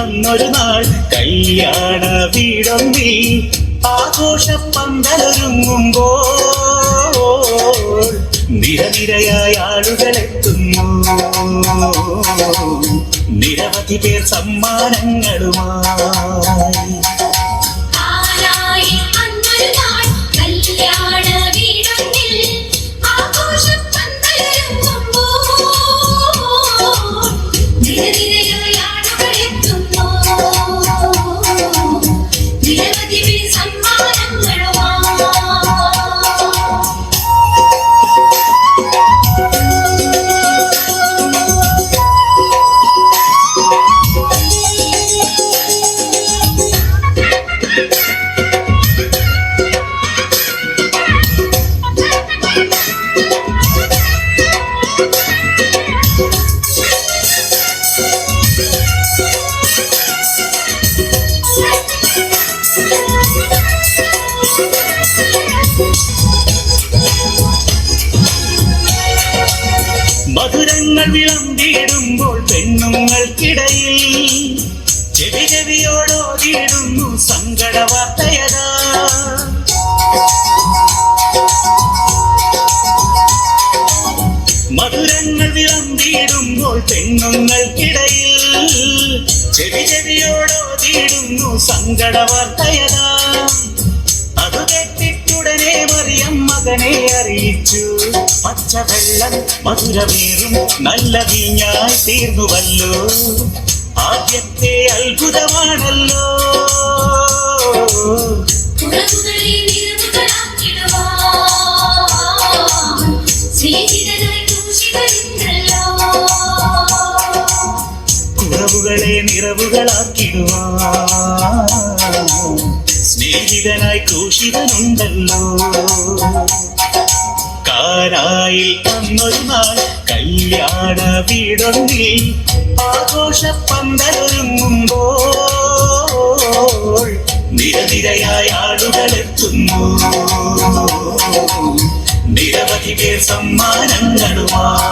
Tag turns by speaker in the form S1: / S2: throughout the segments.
S1: അന്നൊരു നാൾ കല്യാണ വീടൊന്നിൽ ആഘോഷപ്പന്തലൊരുങ്ങുമ്പോൾ നിരനിരയായ ആളുകളെത്തുന്നു. നിരവധി പേർ സമ്മാനങ്ങളുമായി. മധുരങ്ങൾ വിളമ്പിടുമ്പോൾ പെണ്ണുങ്ങൾക്കിടയിൽ ചെവി ചെവിയോടോടിയിടുന്നു സങ്കട വാർത്തയതാ. മധുരങ്ങൾ വിളമ്പിടുമ്പോൾ പെണ്ണുങ്ങൾക്കിടയിൽ ചെവി ചെവിയോടോടിയിടുന്നു സങ്കട വാർത്തയതാ. അത് കേട്ടിട്ടുടനെ മറിയം മകനെ അറിയിച്ചു, പച്ചവെള്ളം മധുരമേറും നല്ല വീഞ്ഞായി തീർന്നുവല്ലോ. ആദ്യത്തെ അത്ഭുതമാണല്ലോ. കുറവുകളെ നിറവുകളാക്കിടുവാൻ സ്നേഹിതനായി ക്രൂശിതനുണ്ടല്ലോ. കാനായിൽ അന്നൊരു നാൾ കല്യാണ വീടൊന്നിൽ ആഘോഷപ്പന്തലൊരുങ്ങുമ്പോൾ നിരനിരയായ ആളുകളെത്തുന്നു. നിരവധി പേർ സമ്മാനങ്ങളുമായി.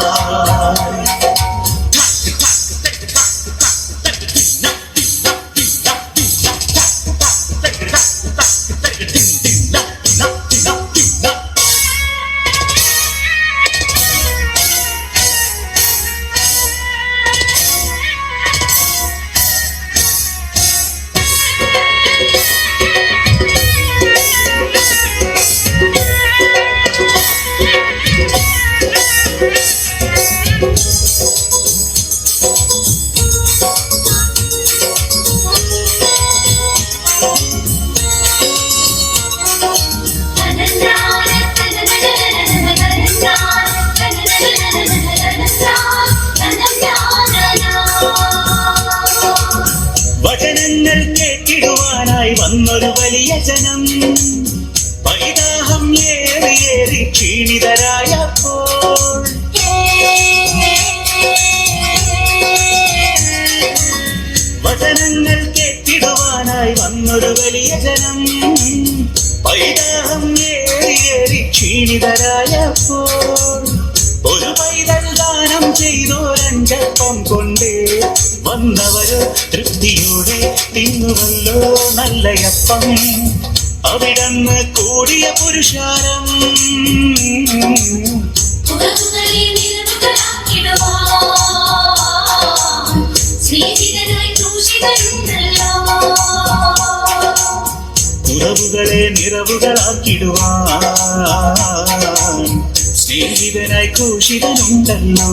S1: വചനങ്ങൾ കേട്ടിടുവാനായി വന്നൊരു വലിയ ജനം, പരിദാഹം ഏറിയേറി ക്ഷീണിതരായപ്പോൾ വചനങ്ങൾ കേട്ടിടുവാനായി വന്നൊരു വലിയ ജനം, പരിദാഹം ഏറിയേറി ക്ഷീണിതരായപ്പോൾ ഒരു പൈതൽ ദാനം ചെയ്തോരഞ്ചപ്പം കൊണ്ട് വന്നവര് തൃപ്തിയോടെ തിന്നുവല്ലോ നല്ലയപ്പം. അവിടന്ന് കൂടിയ പുരുഷാരം കുറവുകളെ നിറവുകളാക്കിടുവാൻ സ്നേഹിതനായി ക്രൂശിതനുണ്ടല്ലോ.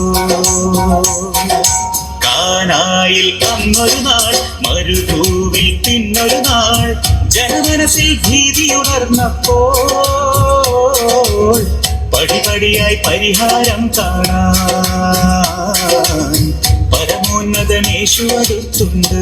S1: കാനായിൽ അന്നൊരു നാൾ മരുഭൂവിൽ പിന്നൊരു നാൾ ജനമനസ്സിൽ ഭീതിയുണർന്നപ്പോൾ പടിപടിയായി പരിഹാരം കാണാൻ പരമോന്നതനേശു അടുത്തുണ്ട്.